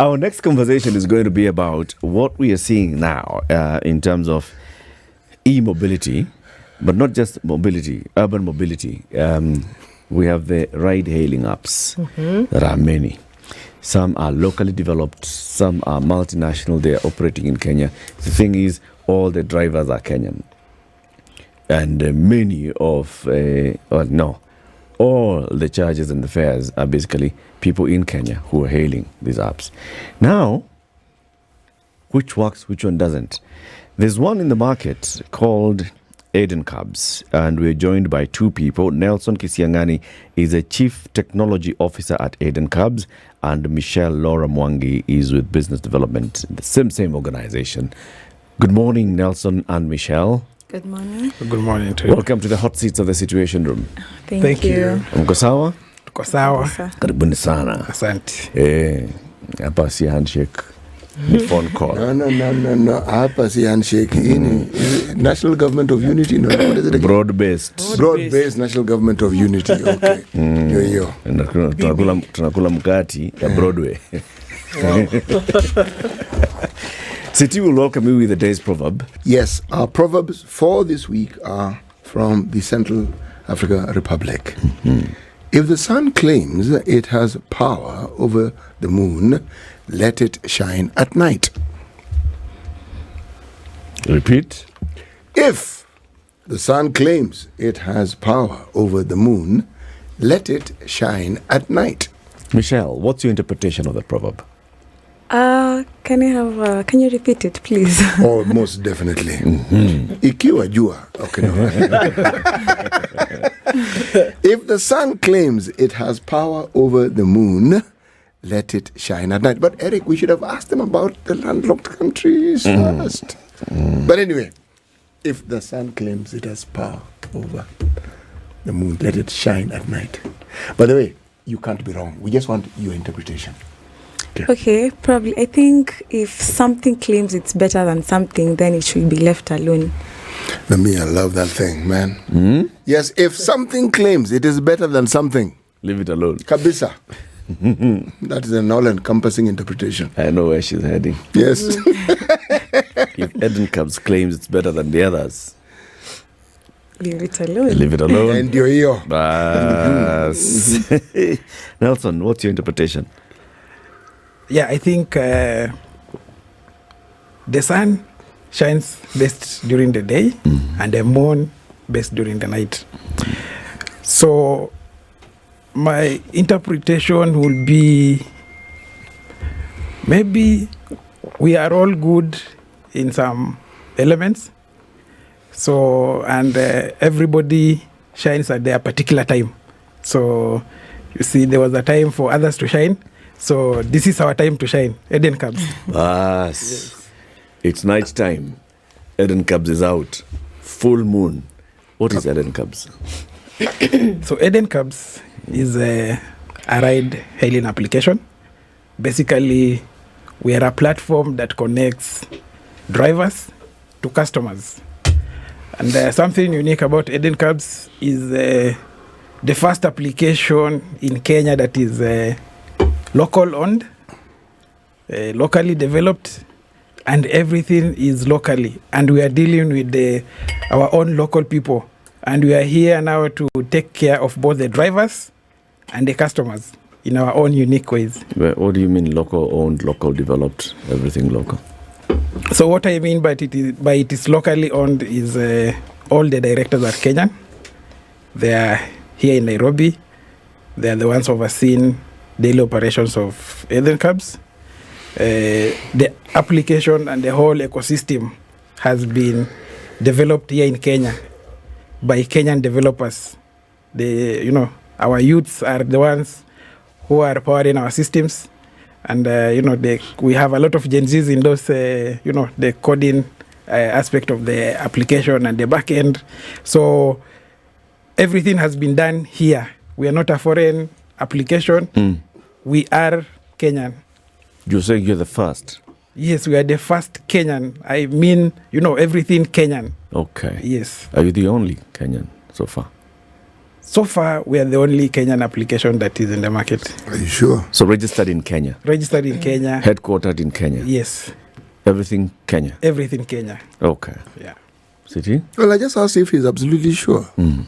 Our next conversation is going to be about what we are seeing now in terms of e-mobility, but not just mobility, urban mobility. We have the ride-hailing apps. There are many. Some are locally developed, some are multinational, they are operating in Kenya. The thing is, all the drivers are Kenyan. And many of, all the charges and the fares are basically people in Kenya who are hailing these apps. Now, which works, which one doesn't? There's one in the market called Eden Cabs, and we're joined by two people. Nelson Kisiang'ani is a Chief Technology Officer at Eden Cabs, and Michelle Laura Mwangi is with Business Development in the same organization. Good morning, Nelson and Michelle. Good morning. Good morning to you. Welcome to the hot seats of the Situation Room. Thank you. Mko sawa? Tuko sawa. Karibuni sana. Asante. Hapa si handshake, ni phone call. No. Hapa si handshake. Ini National Government of Unity. No, what is it again? Broad-based National Government of Unity. Okay. Yo. Tunakula mkati ya Broadway. City will welcome you with the day's proverb. Yes, our proverbs for this week are from the Central African Republic. If the sun claims it has power over the moon, let it shine at night. Repeat. If the sun claims it has power over the moon, let it shine at night. Michelle, what's your interpretation of the proverb? Can you repeat it, please? Oh, most definitely. Ikiwa jua. Okay, no. If the sun claims it has power over the moon, let it shine at night. But Eric, we should have asked them about the landlocked countries first. But anyway, if the sun claims it has power over the moon, let it shine at night. By the way, you can't be wrong. We just want your interpretation. Okay, probably. I think if something claims it's better than something, then it should be left alone. I love that thing, man. Yes, if something claims it is better than something, Leave it alone. kabisa. That is an all-encompassing interpretation. I know where she's heading. Yes. If Eden Cabs claims it's better than the others, Leave it alone. leave it alone. And yo. Bas. Nelson, what's your interpretation? Yeah, I think the sun shines best during the day and the moon best during the night. So my interpretation will be maybe we are all good in some elements. So, and everybody shines at their particular time. So, you see, there was a time for others to shine. So, this is our time to shine. Eden Cabs. Yes. It's night time. Eden Cabs is out. Full moon. What is Eden Cabs? So, Eden Cabs is a ride-hailing application. Basically, we are a platform that connects drivers to customers. And something unique about Eden Cabs is the first application in Kenya that is local owned, locally developed, and everything is locally. And we are dealing with our own local people. And we are here now to take care of both the drivers and the customers in our own unique ways. What do you mean local owned, local developed, everything local? So what I mean by it is locally owned is all the directors are Kenyan. They are here in Nairobi. They are the ones overseeing daily operations of Eden Cabs. The application and the whole ecosystem has been developed here in Kenya by Kenyan developers. Our youths are the ones who are powering our systems. And, we have a lot of Gen Zs in those, the coding aspect of the application and the back end. So everything has been done here. We are not a foreign application. We are Kenyan. You're saying you're the first? Yes, we are the first Kenyan. I mean, everything Kenyan. Okay. Yes. Are you the only Kenyan so far? So far, we are the only Kenyan application that is in the market. Are you sure? So registered in Kenya, Registered in Kenya. headquartered in Kenya. Yes, Everything Kenya. everything Kenya. Okay. Yeah. City? Well, I just asked if he's absolutely sure. You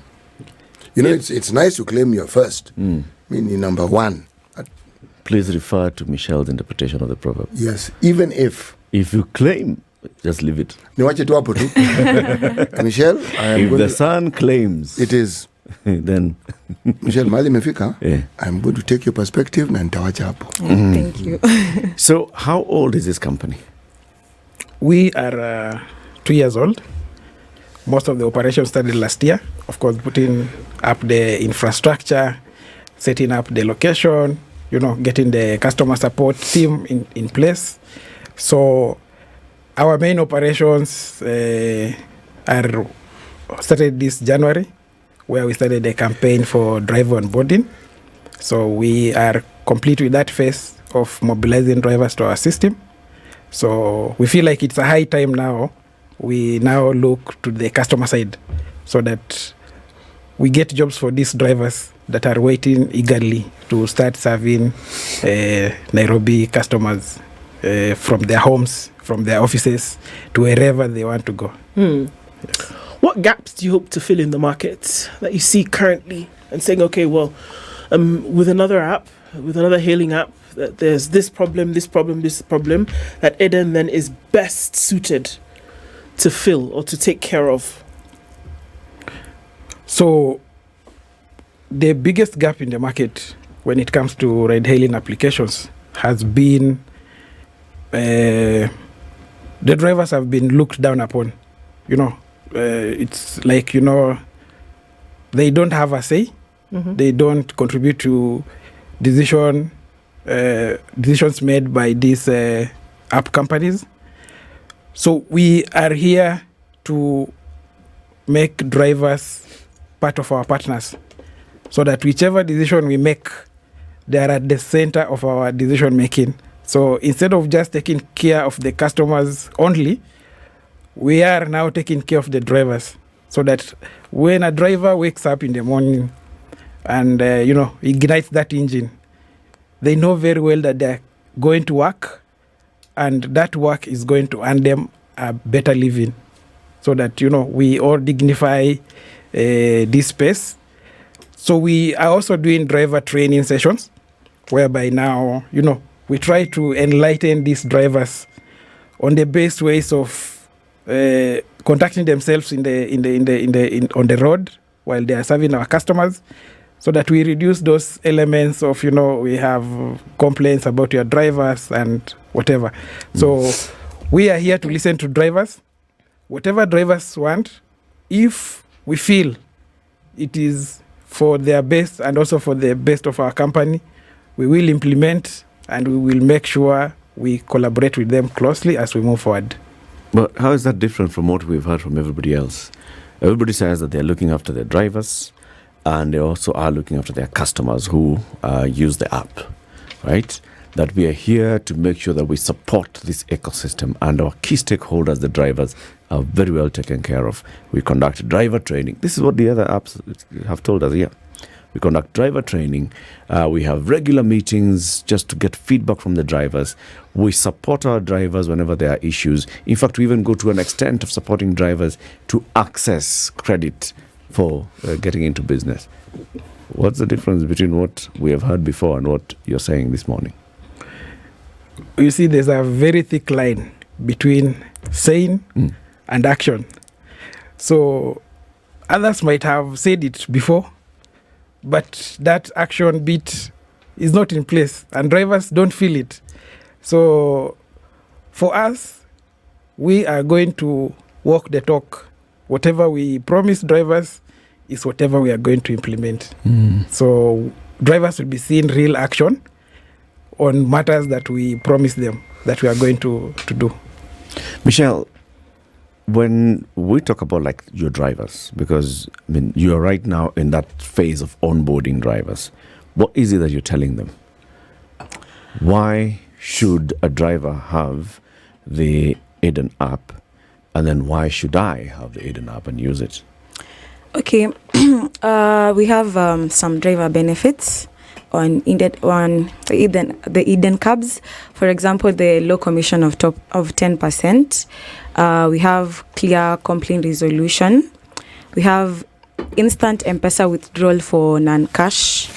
know, it's nice to claim you're first. I mean, you're number one. Please refer to Michelle's interpretation of the proverb. Yes, even if. If you claim, just leave it. Niwache tu hapo tu. Michelle, I am If going the to, son claims, it is. then Michelle, mahali imefika. Yeah. I'm going to take your perspective na nitawacha hapo. Thank you. So, how old is this company? We are 2 years old. Most of the operations started last year. Of course, putting up the infrastructure, setting up the location, getting the customer support team in place. So our main operations are started this January, where we started a campaign for driver onboarding. So we are complete with that phase of mobilizing drivers to our system. So we feel like it's a high time now. We now look to the customer side so that we get jobs for these drivers that are waiting eagerly to start serving Nairobi customers from their homes, from their offices, to wherever they want to go. Yes. What gaps do you hope to fill in the market that you see currently and saying, okay, well, with another app, with another hailing app, that there's this problem, that Eden then is best suited to fill or to take care of? So the biggest gap in the market when it comes to ride-hailing applications has been the drivers have been looked down upon. It's like, they don't have a say. They don't contribute to decisions made by these app companies. So we are here to make drivers part of our partners, so that whichever decision we make, they are at the center of our decision making. So instead of just taking care of the customers only, we are now taking care of the drivers, so that when a driver wakes up in the morning and ignites that engine, they know very well that they're going to work, and that work is going to earn them a better living, so that we all dignify this space. So we are also doing driver training sessions, whereby now we try to enlighten these drivers on the best ways of conducting themselves on the road while they are serving our customers, so that we reduce those elements of we have complaints about your drivers and whatever. So we are here to listen to drivers, whatever drivers want. If we feel it is for their best and also for the best of our company, we will implement, and we will make sure we collaborate with them closely as we move forward. But how is that different from what we've heard from everybody else? Everybody says that they're looking after their drivers, and they also are looking after their customers who use the app, right? That we are here to make sure that we support this ecosystem, and our key stakeholders, the drivers, are very well taken care of. We conduct driver training. This is what the other apps have told us here. We conduct driver training. We have regular meetings just to get feedback from the drivers. We support our drivers whenever there are issues. In fact, we even go to an extent of supporting drivers to access credit for getting into business. What's the difference between what we have heard before and what you're saying this morning? You see, there's a very thick line between saying and action. So others might have said it before, but that action bit is not in place, and drivers don't feel it. So for us, we are going to walk the talk. Whatever we promise drivers is whatever we are going to implement. So drivers will be seeing real action on matters that we promise them that we are going to do. Michelle, when we talk about like your drivers, because you're right now in that phase of onboarding drivers, what is it that you're telling them? Why should a driver have the Eden app, and then why should I have the Eden app and use it? Okay, we have some driver benefits on the Eden cabs. For example, the low commission of 10%. We have clear complaint resolution. We have instant M-Pesa withdrawal for non-cash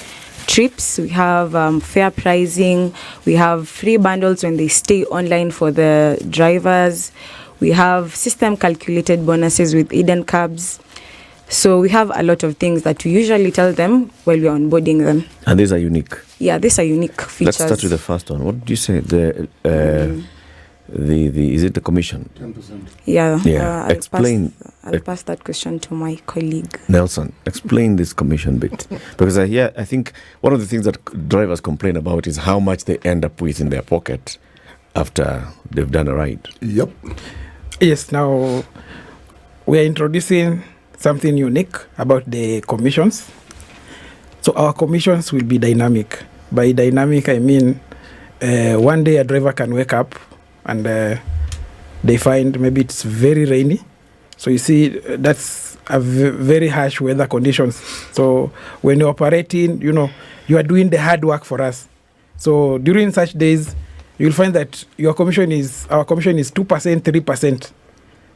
trips. We have fair pricing. We have free bundles when they stay online for the drivers. We have system calculated bonuses with Eden cabs. So we have a lot of things that we usually tell them while we're onboarding them. And these are unique. Yeah, these are unique features. Let's start with the first one. What did you say? The is it the commission? 10%. Yeah. Yeah. I'll pass that question to my colleague. Nelson, explain this commission bit. Because I think one of the things that drivers complain about is how much they end up with in their pocket after they've done a ride. Yep. Yes, now we are introducing something unique about the commissions. So our commissions will be dynamic. By dynamic, I mean one day a driver can wake up and they find maybe it's very rainy. So you see, that's a very harsh weather conditions. So when you're operating, you are doing the hard work for us. So during such days, you'll find that our commission is 2%, 3%.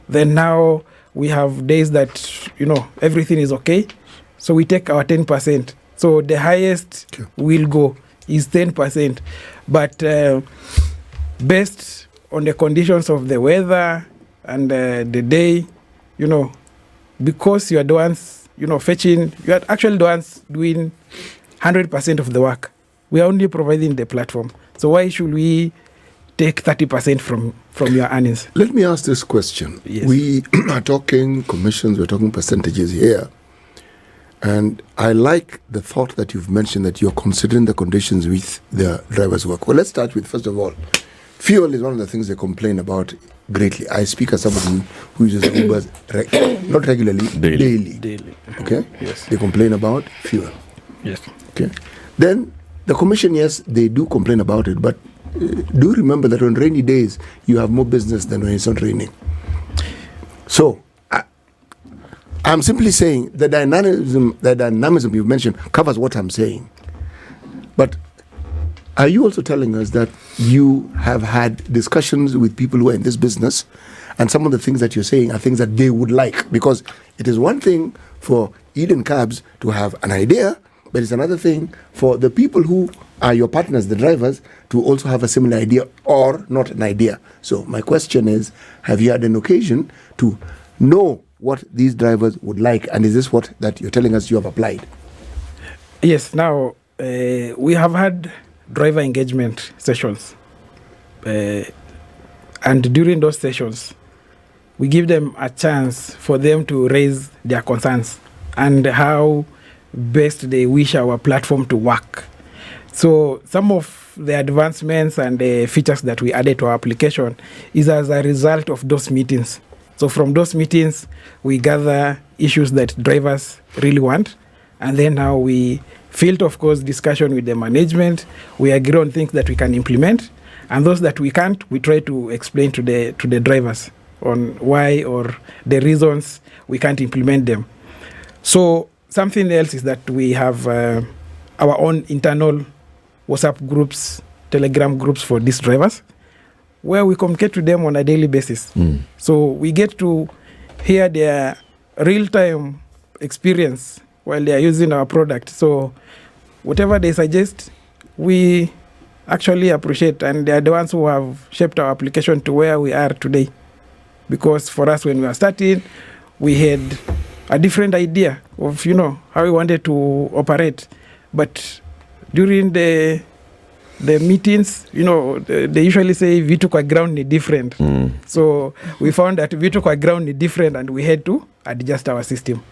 Then now we have days that, everything is okay. So we take our 10%. So the highest we'll go is 10%. But based on the conditions of the weather and the day, because you are the ones, fetching, you are actually the ones doing 100% of the work. We are only providing the platform. So why should we take 30% from your earnings? Let me ask this question. Yes. We are talking commissions, we're talking percentages here. And I like the thought that you've mentioned that you're considering the conditions with the driver's work. Well, let's start with, first of all, fuel is one of the things they complain about greatly. I speak as somebody who uses Uber not regularly, daily. Okay? Yes. They complain about fuel. Yes. Okay? Then the commission, yes, they do complain about it, but do remember that on rainy days, you have more business than when it's not raining. So, I'm simply saying the dynamism you've mentioned covers what I'm saying. But are you also telling us that you have had discussions with people who are in this business, and some of the things that you're saying are things that they would like? Because it is one thing for Eden Cabs to have an idea, but it's another thing for the people who are your partners, the drivers, to also have a similar idea or not an idea. So my question is, have you had an occasion to know what these drivers would like, and is this what that you're telling us you have applied? Yes, now we have had driver engagement sessions. And during those sessions, we give them a chance for them to raise their concerns and how best they wish our platform to work. So some of the advancements and the features that we added to our application is as a result of those meetings. So from those meetings, we gather issues that drivers really want. And then now we field, of course, discussion with the management. We agree on things that we can implement. And those that we can't, we try to explain to the drivers on why or the reasons we can't implement them. So something else is that we have our own internal WhatsApp groups, Telegram groups for these drivers, where we communicate to them on a daily basis. So we get to hear their real-time experience while they are using our product. So whatever they suggest, we actually appreciate, and they are the ones who have shaped our application to where we are today. Because for us, when we were starting, we had a different idea of, how we wanted to operate. But during the meetings, they usually say vitu kwa ground ni different. So we found that vitu kwa ground ni different, and we had to adjust our system.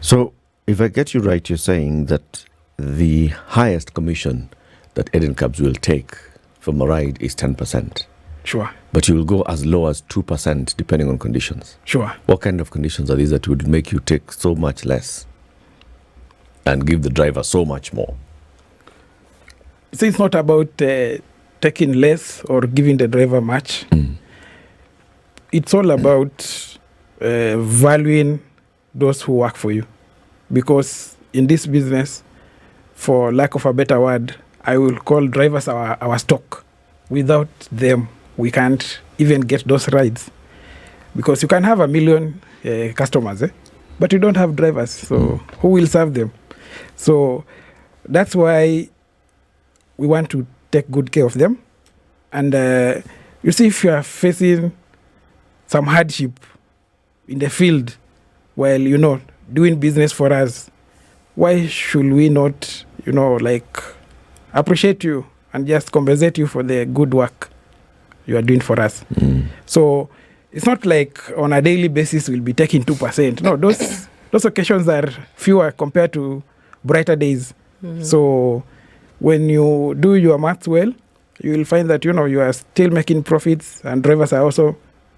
So if I get you right, you're saying that the highest commission that Eden Cabs will take from a ride is 10%. Sure. But you will go as low as 2% depending on conditions. Sure. What kind of conditions are these that would make you take so much less and give the driver so much more? So it's not about taking less or giving the driver much. It's all about valuing those who work for you. Because in this business, for lack of a better word, I will call drivers our stock. Without them, we can't even get those rides. Because you can have 1 million customers, but you don't have drivers. So who will serve them? So that's why we want to take good care of them. And you see, if you are facing some hardship in the field while, doing business for us, why should we not, appreciate you and just compensate you for the good work you are doing for us? So it's not like on a daily basis we'll be taking 2%. No, those occasions are fewer compared to brighter days. So when you do your maths well, you will find that, you are still making profits, and drivers are also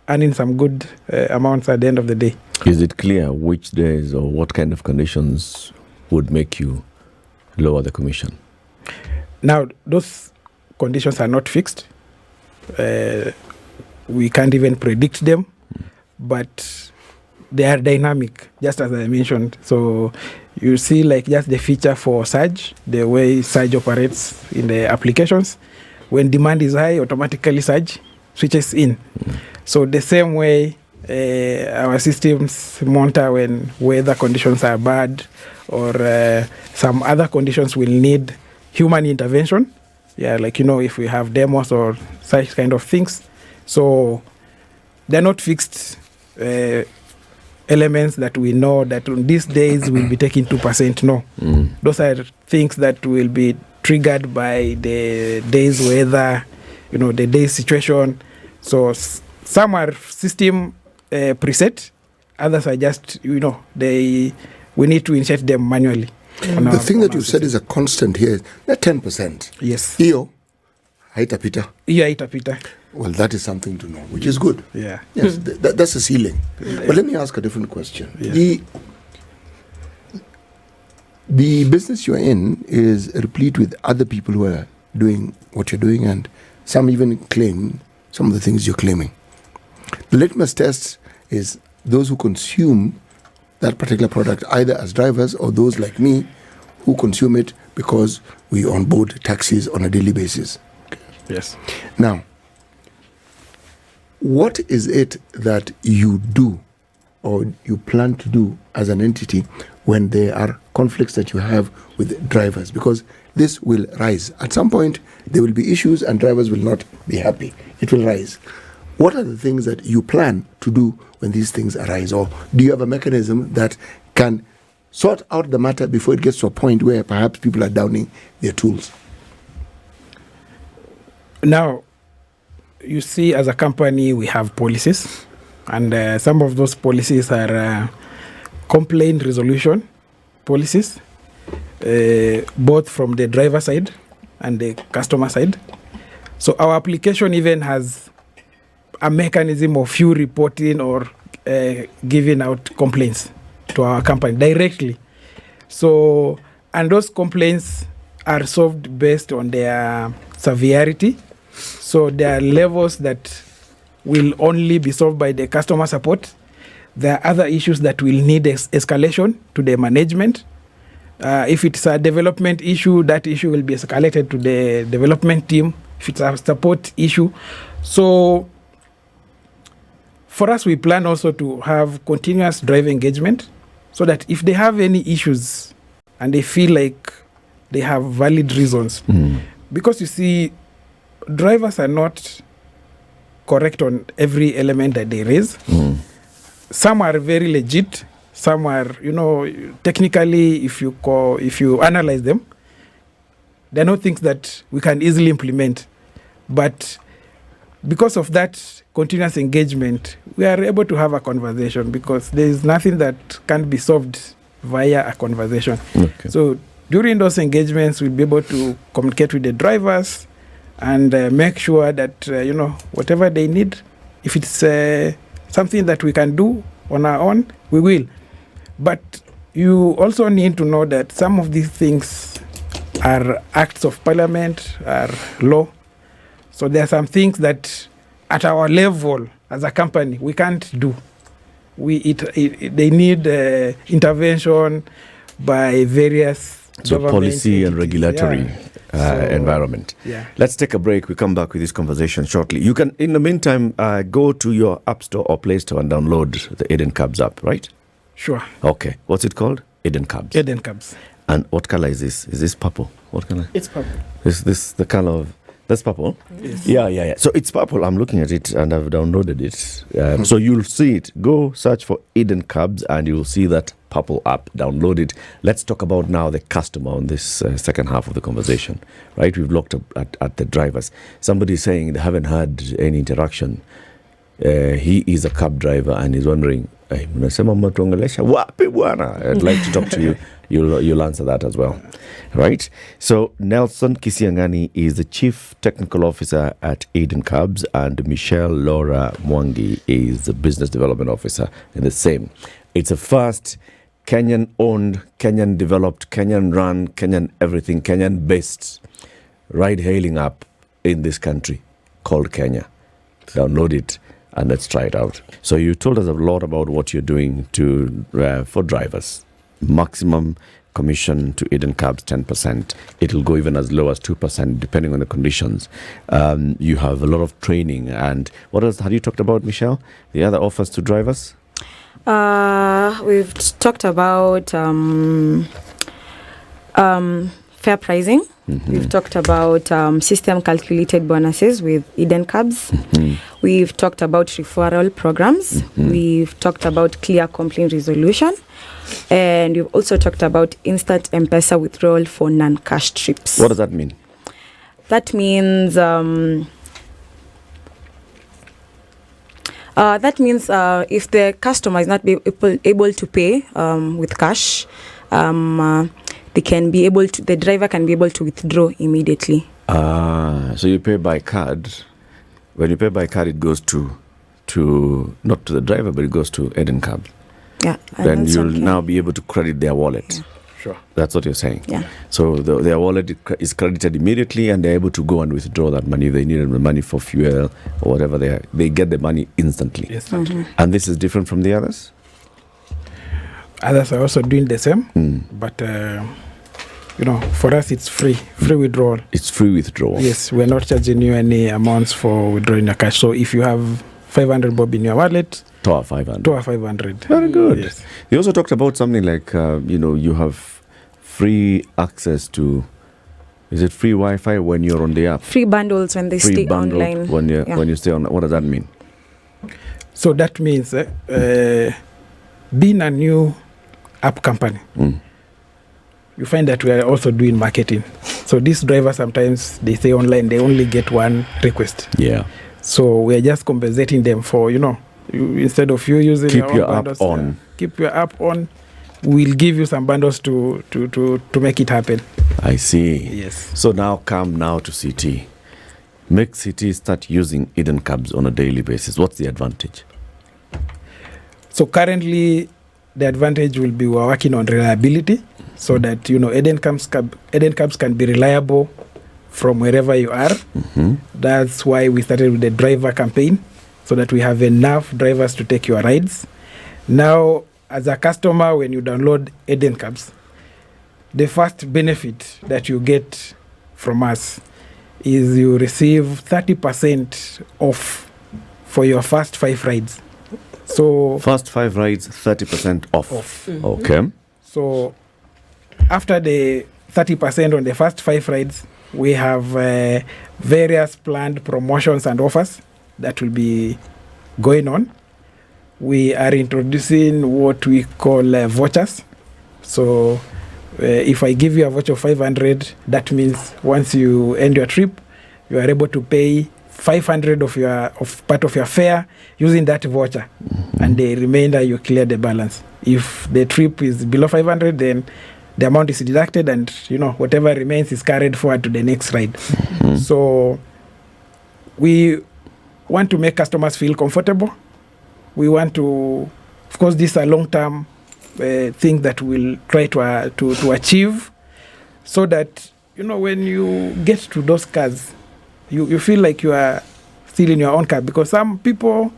earning some good amounts at the end of the day. Is it clear which days or what kind of conditions would make you lower the commission? Now, those conditions are not fixed. We can't even predict them, but they are dynamic, just as I mentioned. So you see, like, just the feature for Surge, the way Surge operates in the applications. When demand is high, automatically Surge switches in. So the same way our systems monitor when weather conditions are bad, or some other conditions will need human intervention. Yeah, like, if we have demos or such kind of things. So they're not fixed elements that we know that on these days we'll be taking 2%. No. Those are things that will be triggered by the day's weather, the day's situation. So some are system preset, others are just, we need to insert them manually. The thing that you said is a constant here is that 10%. Yes. Iyo, haitapita. Iyo haitapita. Well, that is something to know, which is good. Yeah. Yes, that's a ceiling. But let me ask a different question. Yeah. The business you're in is replete with other people who are doing what you're doing, and some even claim some of the things you're claiming. The litmus test is those who consume that particular product, either as drivers or those like me who consume it because we onboard taxis on a daily basis. Yes. Now, what is it that you do or you plan to do as an entity when there are conflicts that you have with drivers? Because this will rise. At some point, there will be issues and drivers will not be happy. It will rise. What are the things that you plan to do when these things arise? Or do you have a mechanism that can sort out the matter before it gets to a point where perhaps people are downing their tools? Now, you see, as a company, we have policies. And some of those policies are complaint resolution policies, both from the driver side and the customer side. So our application even has a mechanism of you reporting or giving out complaints to our company directly. So, and those complaints are solved based on their severity. So there are levels that will only be solved by the customer support. There are other issues that will need escalation to the management. If it's a development issue, that issue will be escalated to the development team. If it's a support issue. So for us, we plan also to have continuous driver engagement so that if they have any issues and they feel like they have valid reasons, because you see, drivers are not correct on every element that they raise. Some are very legit. Some are, technically, if you analyze them, they're not things that we can easily implement. But because of that continuous engagement, we are able to have a conversation because there is nothing that can be solved via a conversation. Okay. So during those engagements, we'll be able to communicate with the drivers and make sure that, whatever they need, if it's something that we can do on our own, we will. But you also need to know that some of these things are acts of parliament, are law. So there are some things that at our level as a company, we can't do. they need intervention by various So government policy and entities. regulatory environment. Yeah. Let's take a break. We come back with this conversation shortly. You can, in the meantime, go to your App Store or Play Store and download the Eden Cabs app, right? Sure. Okay. What's it called? Eden Cabs. Eden Cabs. And what color is this? Is this purple? What color? It's purple. Is this the color of... That's purple? Yes. Yeah. So it's purple. I'm looking at it and I've downloaded it. So you'll see it. Go search for Eden Cabs and you'll see that purple app. Download it. Let's talk about now the customer on this second half of the conversation. Right? We've looked at the drivers. Somebody's saying they haven't had any interaction. He is a cab driver and he's wondering, mnasema mnatuongelesha wapi bwana? I'd like to talk to you. You'll answer that as well. Right? So Nelson Kisiang'ani is the Chief Technical Officer at Eden Cabs and Michelle Laura Mwangi is the Business Development Officer in the same. It's a first Kenyan-owned, Kenyan-developed, Kenyan-run, Kenyan everything, Kenyan-based ride-hailing app in this country called Kenya. Download it and let's try it out. So you told us a lot about what you're doing for drivers. Maximum commission to Eden Cabs 10%. It'll go even as low as 2% depending on the conditions. You have a lot of training. And what else have you talked about, Michelle? The other offers to drivers? We've talked about fair pricing. We've talked about system calculated bonuses with Eden Cabs. We've talked about referral programs. We've talked about clear complaint resolution. And we've also talked about instant M-Pesa withdrawal for non-cash trips. What does that mean? That means if the customer is not able to pay with cash, the driver can be able to withdraw immediately. So you pay by card. When you pay by card, it goes to not to the driver, but it goes to Eden Cab. Yeah. Then you'll now be able to credit their wallet. Yeah. Sure. That's what you're saying. Yeah. So their wallet is credited immediately, and they're able to go and withdraw that money. If they need the money for fuel or whatever, they get the money instantly. Yes. And this is different from the others? Others are also doing the same, but for us it's free withdrawal. It's free withdrawal. Yes, we're not charging you any amounts for withdrawing your cash. So if you have 500 bob in your wallet, TOA 500. TOA 500. Very good. Yes. They also talked about something like, you have free access to, is it free Wi-Fi when you're on the app? Free bundles when they Free stay bundle online. when you stay on. What does that mean? So that means being a new app company, you find that we are also doing marketing. So these drivers sometimes they stay online, they only get one request. Yeah. So we are just compensating them for, instead of you using Keep your app bundles, on. Keep your app on. We'll give you some bundles to make it happen. I see. Yes. So now come to CT. Make CT start using Eden Cabs on a daily basis. What's the advantage? So currently, the advantage will be we're working on reliability, so that Eden Cabs can be reliable from wherever you are. That's why we started with the driver campaign, so that we have enough drivers to take your rides. Now, as a customer, when you download Eden Cabs, the first benefit that you get from us is you receive 30% off for your first 5 rides. So First 5 rides, 30% off. Okay. So after the 30% on the first 5 rides, we have various planned promotions and offers that will be going on. We are introducing what we call vouchers. So if I give you a voucher of 500, that means once you end your trip, you are able to pay 500 of part of your fare using that voucher, and the remainder you clear the balance. If the trip is below 500, then the amount is deducted, and whatever remains is carried forward to the next ride. So we want to make customers feel comfortable. We want to, of course, this is a long-term thing that we'll try to achieve, so that when you get to those cars, you feel like you are still in your own car, because some people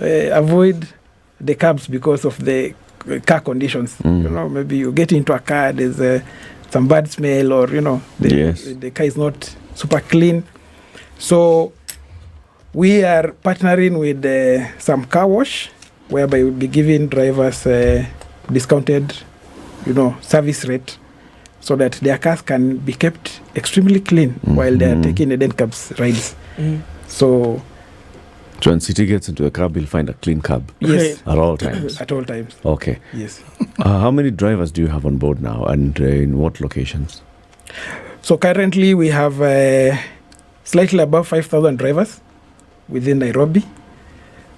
avoid the cabs because of the car conditions. You know, maybe you get into a car, there's some bad smell, or the car is not super clean. So we are partnering with some car wash, whereby we'll be giving drivers discounted, service rate, so that their cars can be kept extremely clean while they are taking Eden Cabs rides. So when City gets into a cab, he'll find a clean cab. Yes. At all times. At all times. Okay. Yes. How many drivers do you have on board now, and in what locations? So currently we have slightly above 5,000 drivers within Nairobi,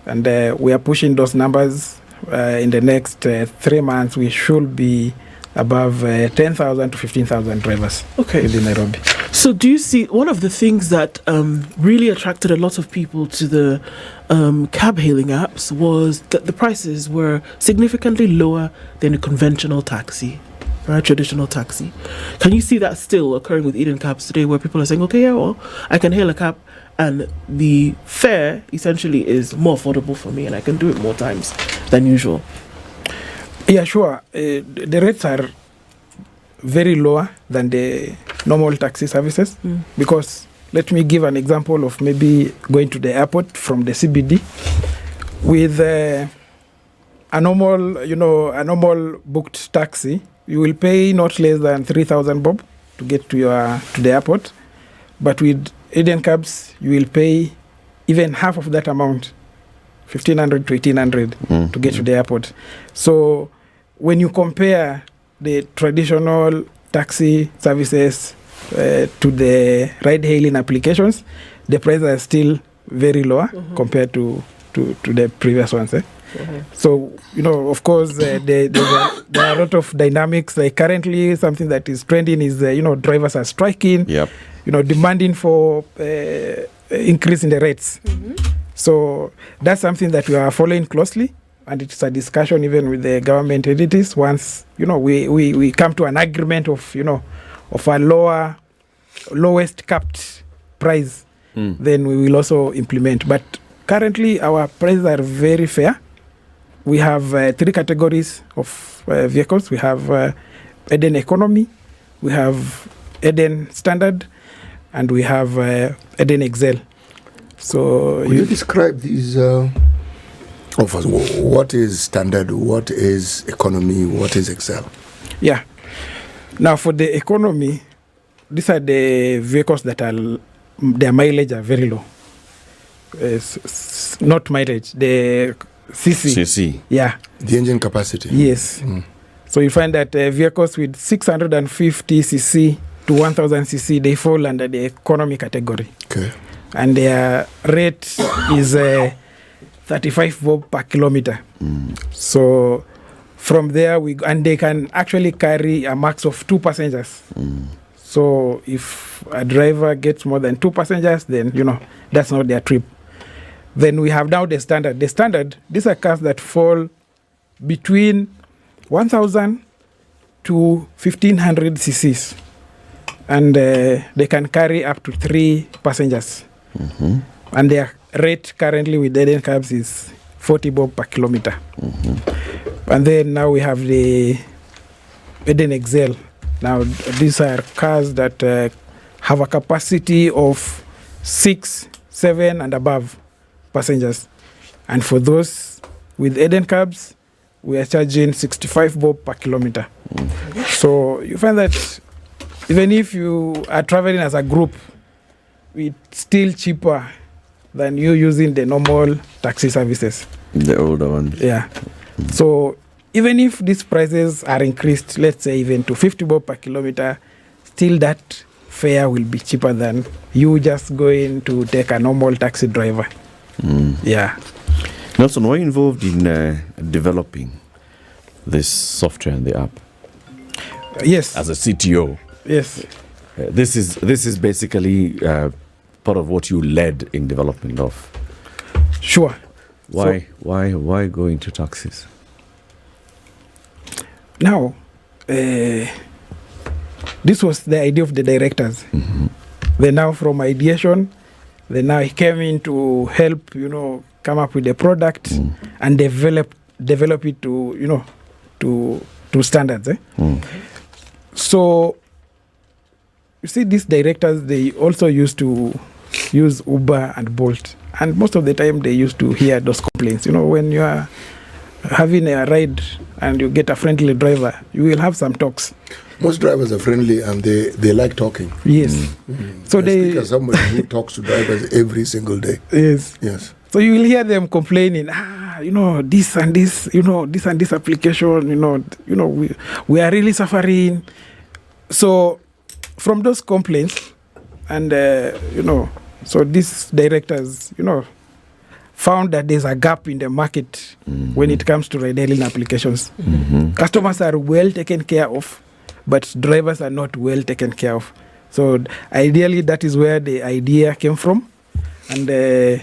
and we are pushing those numbers. In the next 3 months, we should be above 10,000 to 15,000 drivers within Nairobi. So do you see one of the things that really attracted a lot of people to the cab hailing apps was that the prices were significantly lower than a conventional taxi, right? Traditional taxi. Can you see that still occurring with Eden Cabs today, where people are saying, okay, yeah, well, I can hail a cab and the fare essentially is more affordable for me and I can do it more times than usual? Yeah, sure. The rates are very lower than the normal taxi services because let me give an example of maybe going to the airport from the CBD with a normal booked taxi. You will pay not less than 3,000 bob to get to the airport, but with Eden Cabs you will pay even half of that amount, 1,500 to 1,800 to get to the airport. So when you compare the traditional taxi services to the ride-hailing applications, the prices are still very lower compared to the previous ones. So, of course, there are a lot of dynamics. Like currently, something that is trending is, drivers are striking, demanding for increase in the rates. So that's something that we are following closely. And it's a discussion even with the government entities. Once we come to an agreement of a lowest capped price, then we will also implement. But currently our prices are very fair. We have 3 categories of vehicles. We have Eden Economy, we have Eden Standard, and we have Eden Excel. So will you describe these? What is standard? What is economy? What is Excel? Yeah. Now for the economy, these are the vehicles that their mileage are very low. It's not mileage, the CC. Yeah. The engine capacity. Yes. So you find that vehicles with 650 cc to 1000 cc, they fall under the economy category. Okay. And their rate is 35 bob per kilometer. So from there and they can actually carry a max of 2 passengers. So if a driver gets more than 2 passengers, then that's not their trip. Then we have now the standard. The standard, these are cars that fall between 1000 to 1500 cc's, and they can carry up to 3 passengers. And their rate currently with Eden Cabs is 40 bob per kilometer. And then now we have the Eden Excel. Now these are cars that have a capacity of 6, 7 and above passengers. And for those with Eden Cabs, we are charging 65 bob per kilometer. So you find that even if you are traveling as a group, it's still cheaper than you using the normal taxi services. The older ones. Yeah. So even if these prices are increased, let's say even to 50 bob per kilometer, still that fare will be cheaper than you just going to take a normal taxi driver. Yeah. Nelson, were you involved in developing this software and the app? Yes. As a CTO? Yes. This is basically part of what you led in development of. Sure. Why go into taxis? Now, this was the idea of the directors. Then now from ideation, then now he came in to help, come up with the product and develop develop it to to standards. So you see, these directors, they also used to use Uber and Bolt, and most of the time they used to hear those complaints. When you are having a ride and you get a friendly driver, you will have some talks. Most drivers are friendly and they like talking. Yes. So I speak as somebody who talks to drivers every single day. Yes. So you will hear them complaining, this and this, this and this application, we are really suffering. So from those complaints, and so these directors, found that there's a gap in the market when it comes to ride-hailing applications. Customers are well taken care of, but drivers are not well taken care of. So ideally, that is where the idea came from, and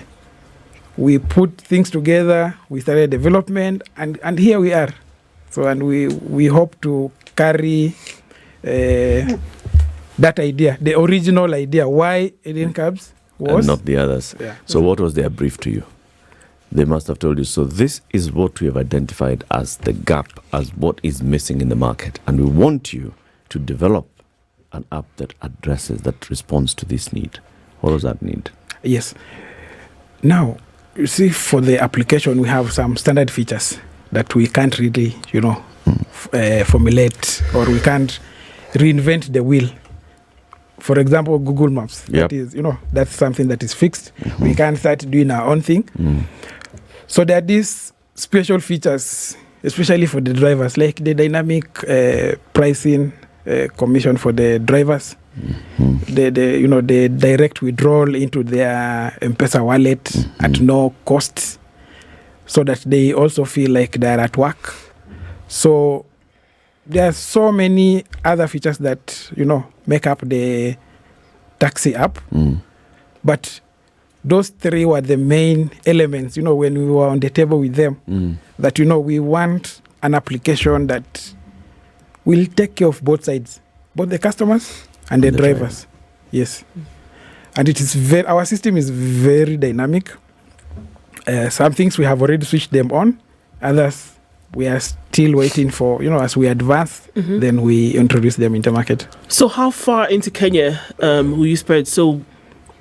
we put things together. We started development, and here we are. So, and we hope to carry that idea, the original idea, why Eden Cabs was, and not the others. Yeah. So what was their brief to you? They must have told you, so this is what we have identified as the gap, as what is missing in the market. And we want you to develop an app that addresses, that responds to this need. What does that need? Yes. Now, you see, for the application, we have some standard features that we can't really, formulate, or we can't reinvent the wheel. For example, Google Maps. Yep. That is, that's something that is fixed. We can't start doing our own thing. So there are these special features, especially for the drivers, like the dynamic pricing commission for the drivers. The direct withdrawal into their M-Pesa wallet at no cost, so that they also feel like they're at work. So there are so many other features that make up the taxi app, but those three were the main elements. When we were on the table with them, that we want an application that will take care of both sides, both the customers and the drivers. Yes. And it is our system is very dynamic. Some things we have already switched them on. Others we are still waiting for, as we advance, then we introduce them into market. So how far into Kenya will you spread? So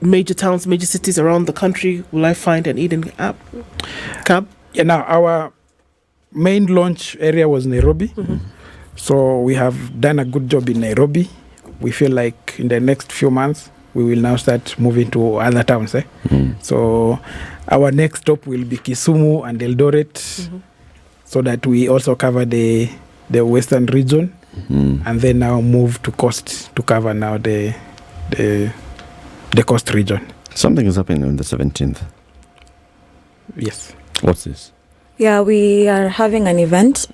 major towns, major cities around the country, will I find an Eden cab? Yeah, now our main launch area was Nairobi. So we have done a good job in Nairobi. We feel like in the next few months, we will now start moving to other towns. So our next stop will be Kisumu and Eldoret, so that we also cover the western region, and then now move to coast to cover now the coast region. Something is happening on the 17th. Yes. What's this? Yeah, we are having an event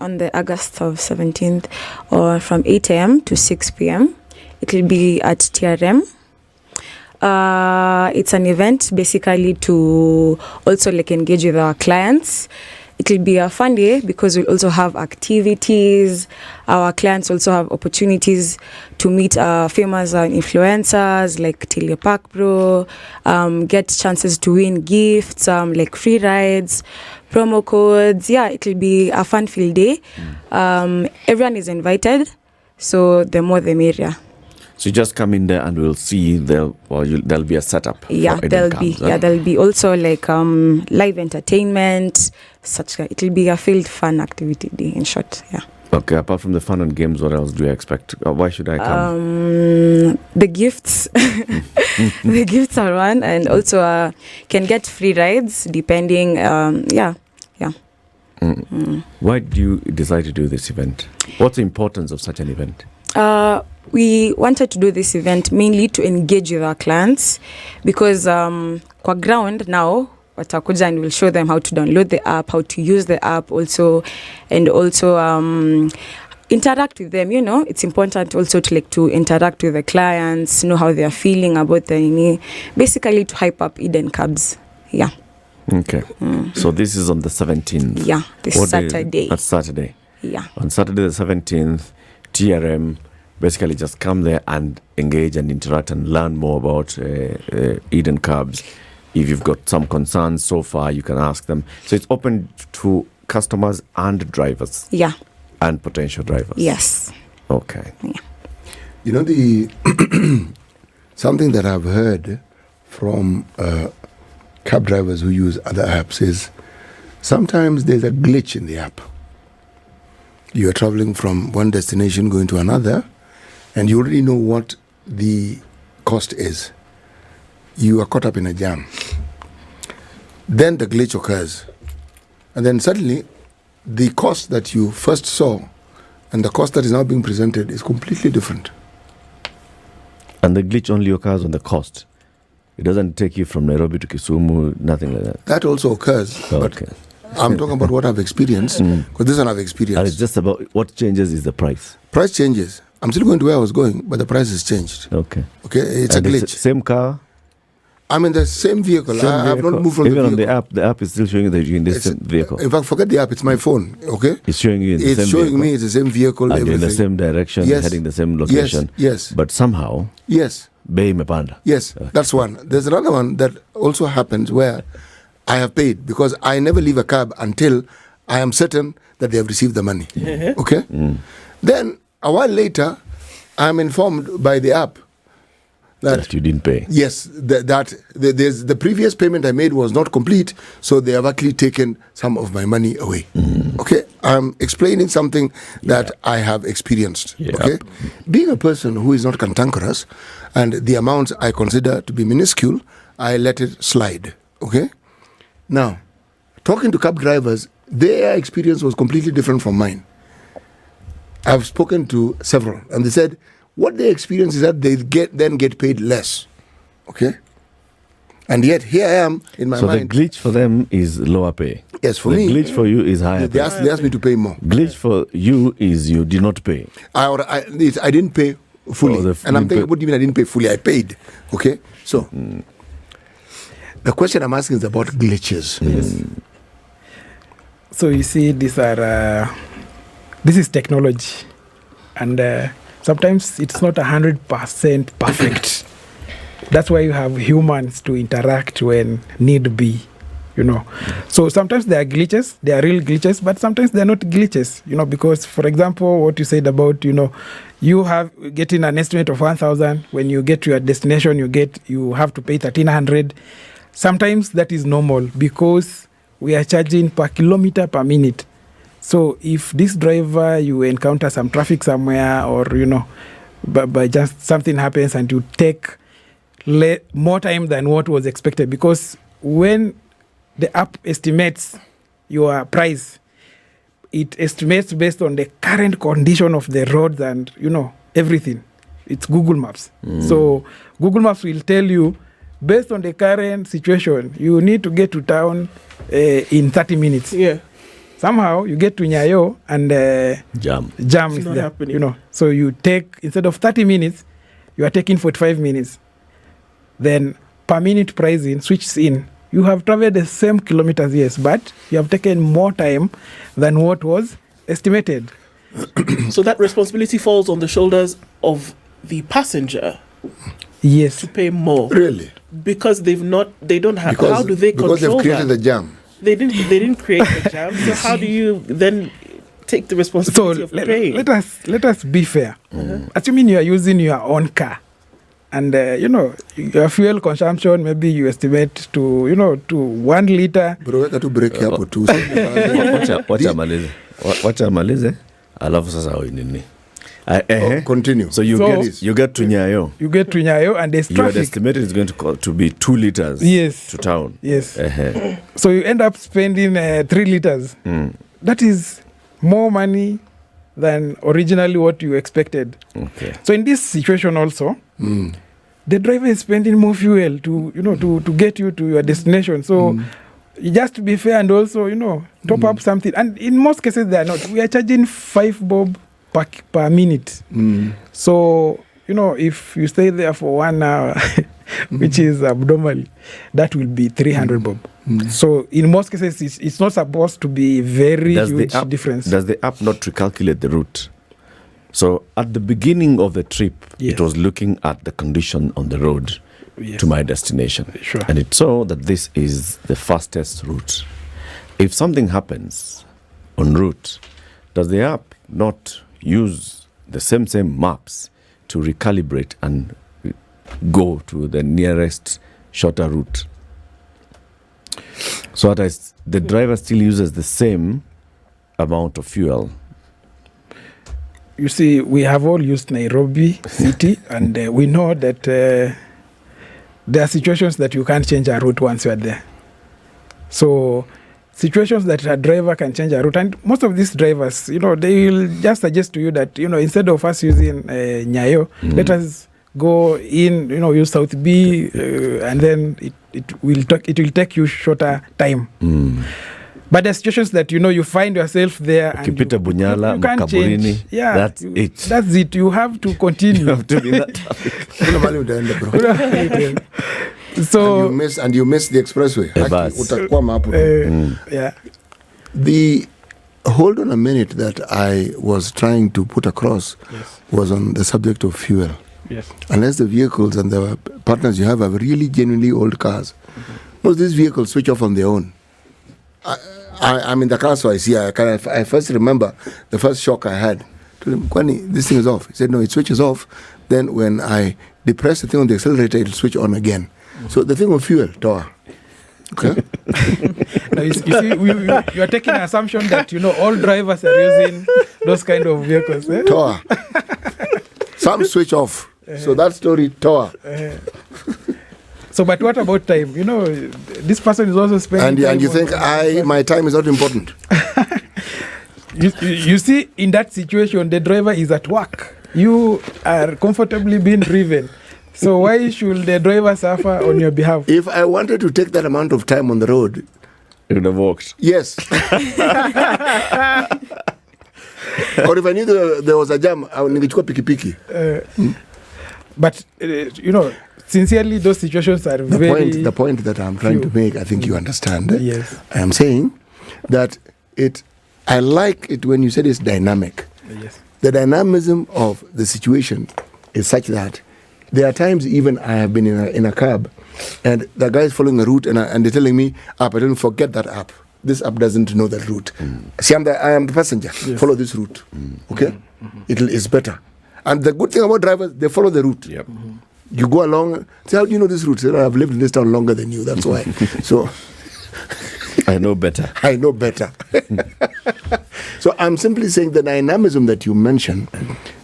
on the August of 17th, or from 8 a.m. to 6 p.m. It will be at TRM. It's an event basically to also engage with our clients. It will be a fun day because we'll also have activities. Our clients also have opportunities to meet famous influencers like Tilia Park Bro, get chances to win gifts, like free rides, promo codes. Yeah, it will be a fun-filled day. Everyone is invited, so the more the merrier. So you just come in there and we'll see there'll be a setup. Yeah, there'll be also live entertainment. It will be a filled fun activity day, in short. Yeah. Okay, apart from the fun and games, what else do you expect? Why should I come? The gifts. The gifts are one, and also can get free rides depending. Why do you decide to do this event? What's the importance of such an event? We wanted to do this event mainly to engage with our clients, because kwa ground now watakuja and we'll show them how to download the app, how to use the app also, and also interact with them. It's important also to interact with the clients, know how they are feeling about basically to hype up Eden Cabs. Yeah. Okay. So this is on the 17th. Yeah, this Saturday. That's Saturday. Yeah. On Saturday the 17th, TRM, basically just come there and engage and interact and learn more about Eden Cabs. If you've got some concerns so far, you can ask them. So it's open to customers and drivers Yeah. and potential drivers. Yes. Okay. You know, the something that I've heard from cab drivers who use other apps is sometimes there's a glitch in the app. You are traveling from one destination going to another, and you already know what the cost is. You are caught up in a jam. Then the glitch occurs. And then suddenly, the cost that you first saw and the cost that is now being presented is completely different. And the glitch only occurs on the cost. It doesn't take you from Nairobi to Kisumu, nothing like that. That also occurs, but Okay. I'm talking about what I've experienced, because this one I've experienced. And it's just about what changes is the price. Price changes. I'm still going to where I was going, but the price has changed. Okay. Okay, it's And a it's glitch. the same car. I'm in the same vehicle. Same I have vehicle. not moved from Even the on vehicle. the app is still showing you that you're in the It's- same vehicle. In fact, forget the app. It's my phone. Okay, It's showing you in the it's same showing vehicle. me it's the same vehicle. And you're in Everything. the same direction, Yes. heading the same location. Yes. But somehow, Yes. bei imepanda. Yes. That's one. There's another one that also happens where I have paid because I never leave a cab until I am certain that they have received the money. Okay. Then a while later, I'm informed by the app That you didn't pay. yes, there's the previous payment I made was not complete, so they have actually taken some of my money away. Okay, I'm explaining something that I have experienced. Yep. Okay, being a person who is not cantankerous, and the amounts I consider to be minuscule, I let it slide. Okay, now talking to cab drivers, their experience was completely different from mine. I've spoken to several, and they said what they experience is that they get paid less. Okay? And yet here I am in my So mind. the glitch for them is lower pay. Yes, for the me. glitch for you is higher They pay. asked me to pay more. Glitch for you is you did not pay. I didn't pay fully. Oh, and I'm you thinking, pay- what do you mean I didn't pay fully? I paid. Okay? So, the question I'm asking is about glitches. So you see, these are this is technology, and sometimes it's not 100% perfect. That's why you have humans to interact when need be, you know. So sometimes there are glitches, they are real glitches, but sometimes they're not glitches, you know, because, for example, what you said about, you know, you have getting an estimate of 1,000. When you get to your destination, you have to pay 1,300. Sometimes that is normal because we are charging per kilometer per minute. So if this driver, you encounter some traffic somewhere, or, you know, by just something happens and you take more time than what was expected, because when the app estimates your price, it estimates based on the current condition of the roads and, you know, everything. It's Google Maps. So Google Maps will tell you, based on the current situation, you need to get to town in 30 minutes. Yeah. Somehow you get to Nyayo and Jam. jam It's is not there, happening. you know. So you take, instead of 30 minutes, you are taking 45 minutes. Then per minute pricing switches in. You have traveled the same kilometers, yes, but you have taken more time than what was estimated. So that responsibility falls on the shoulders of the passenger Yes. to pay more Really? because they don't have. How do they because control they've created that? the jam. They didn't create the jam. So how do you then take the So responsibility of paying? let us be fair. Assuming you are using your own car, and you know, your fuel consumption, maybe you estimate to, you know, to 1 liter. Bro, weka tu break hapo tu. Wacha amalize. Alafu sasa hoi nini. Continue. So you So- get to Nyayo. You get to Nyayo and there's You had traffic. estimated it's going to be 2 liters Yes. to town. Yes. Uh-huh. So you end up spending 3 liters. That is more money than originally what you expected. Okay. So in this situation also, the driver is spending more fuel to, you know, to get you to your destination. So just to be fair and also, you know, top up something. And in most cases they are not. We are charging 5 bob per minute. So, you know, if you stay there for 1 hour, which is abnormal, that will be 300 bob. So in most cases, it's not supposed to be very huge difference. Does the app not recalculate the route? So at the beginning of the trip, Yes. it was looking at the condition on the road Yes. to my destination. Sure. And it saw that this is the fastest route. If something happens en route, does the app not use the same maps to recalibrate and go to the nearest shorter route? So that the driver still uses the same amount of fuel. You see, we have all used Nairobi city, and we know that there are situations that you can't change a route once you are there. So situations that a driver can change a route, and most of these drivers, they will just suggest to you that, instead of us using Nyayo, let us go in, use South B, and then it will take you shorter time. But there are situations that you find yourself there and Ukipita Bunyala, you can't Mkaburini, change. Yeah, that's it. That's it. You have to continue. You have to be in that traffic. Kuna mahali utaenda, bro. So And you miss the expressway. Bus. Utakwama hapo. yeah. Hold on a minute that I was trying to put across was on the subject of fuel. Yes. Unless the vehicles and the partners you have really genuinely old cars, most of these vehicles switch off on their own. I'm in the car, so I see. I first remember the first shock I had. Told him, Kwani, this thing is off. He said, no, it switches off. Then when I depress the thing on the accelerator, it'll switch on again. So the thing of fuel, Toa. Okay. Now you see, you are taking an assumption that all drivers are using those kind of vehicles. Eh? Toa. Some switch off. So that story, Toa. So, but what about time? This person is also spending time. And you think my time is not important? You see, in that situation, the driver is at work. You are comfortably being driven. So why should the driver suffer on your behalf? If I wanted to take that amount of time on the road, It would have walked. yes. Or if I knew there was a jam, I would ningechukua pikipiki. But sincerely, those situations are The point that I'm trying to make, I think you understand. Yes. I am saying that I like it when you said it's dynamic. Yes. The dynamism of the situation is such that there are times even I have been in a cab and the guy is following a route and they're telling me, I don't forget that app. This app doesn't know that route. See, I am the passenger. Yes. Follow this route. Okay? It's better. And the good thing about drivers, they follow the route. Yep. You go along, say, how do you know this route? Say, I've lived in this town longer than you. That's why. So I know better. I know better. So I'm simply saying the dynamism that you mentioned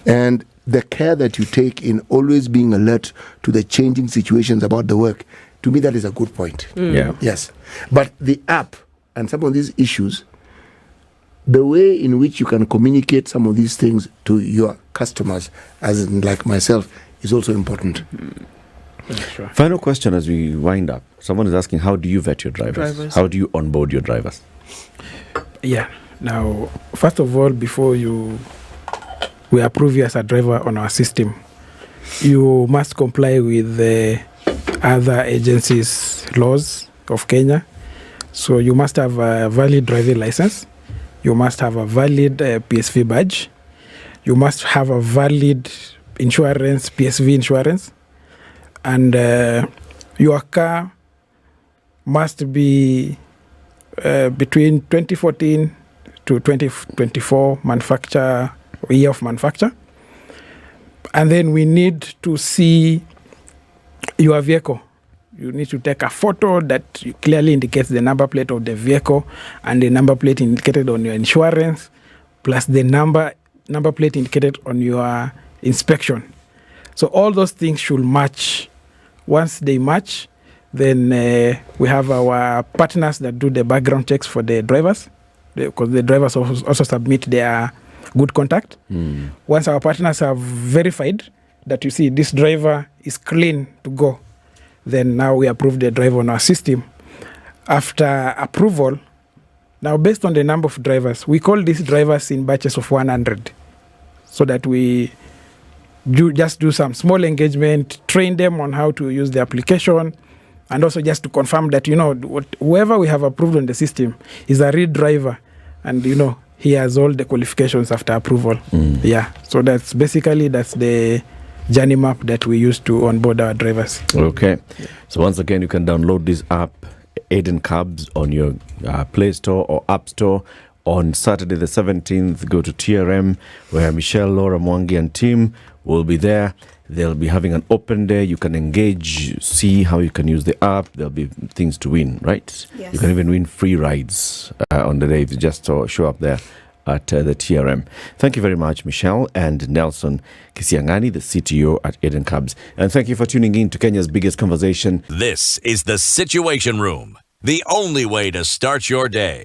and the care that you take in always being alert to the changing situations about the work, to me that is a good point. Yeah. Yes. But the app and some of these issues, the way in which you can communicate some of these things to your customers, as in like myself, is also important. Sure. Final question as we wind up. Someone is asking, how do you vet your drivers? How do you onboard your drivers? Yeah. Now, first of all, before we approve you as a driver on our system, you must comply with the other agencies' laws of Kenya. So you must have a valid driving license. You must have a valid PSV badge. You must have a valid insurance, PSV insurance. And your car must be between 2014 to 2024 year of manufacture. And then we need to see your vehicle. You need to take a photo that clearly indicates the number plate of the vehicle and the number plate indicated on your insurance, plus the number plate indicated on your inspection. So all those things should match. Once they match, then we have our partners that do the background checks for the drivers, because the drivers also submit their good contact. Once our partners have verified that, you see, this driver is clean to go, then now we approve the driver on our system. After approval, now based on the number of drivers, we call these drivers in batches of 100, so that we just do some small engagement, train them on how to use the application, and also just to confirm that, whoever we have approved on the system is a real driver, and, he has all the qualifications after approval. Yeah, so that's the journey map that we use to onboard our drivers. Okay. So once again, you can download this app, Aiden Cabs, on your Play Store or App Store, On Saturday the 17th, go to TRM, where Michelle, Laura, Mwangi and team will be there. They'll be having an open day. You can engage, see how you can use the app. There'll be things to win, right? Yes. You can even win free rides on the day if you just show up there at the TRM. Thank you very much, Michelle and Nelson Kisiang'ani, the CTO at Eden Cabs. And thank you for tuning in to Kenya's biggest conversation. This is the Situation Room, the only way to start your day.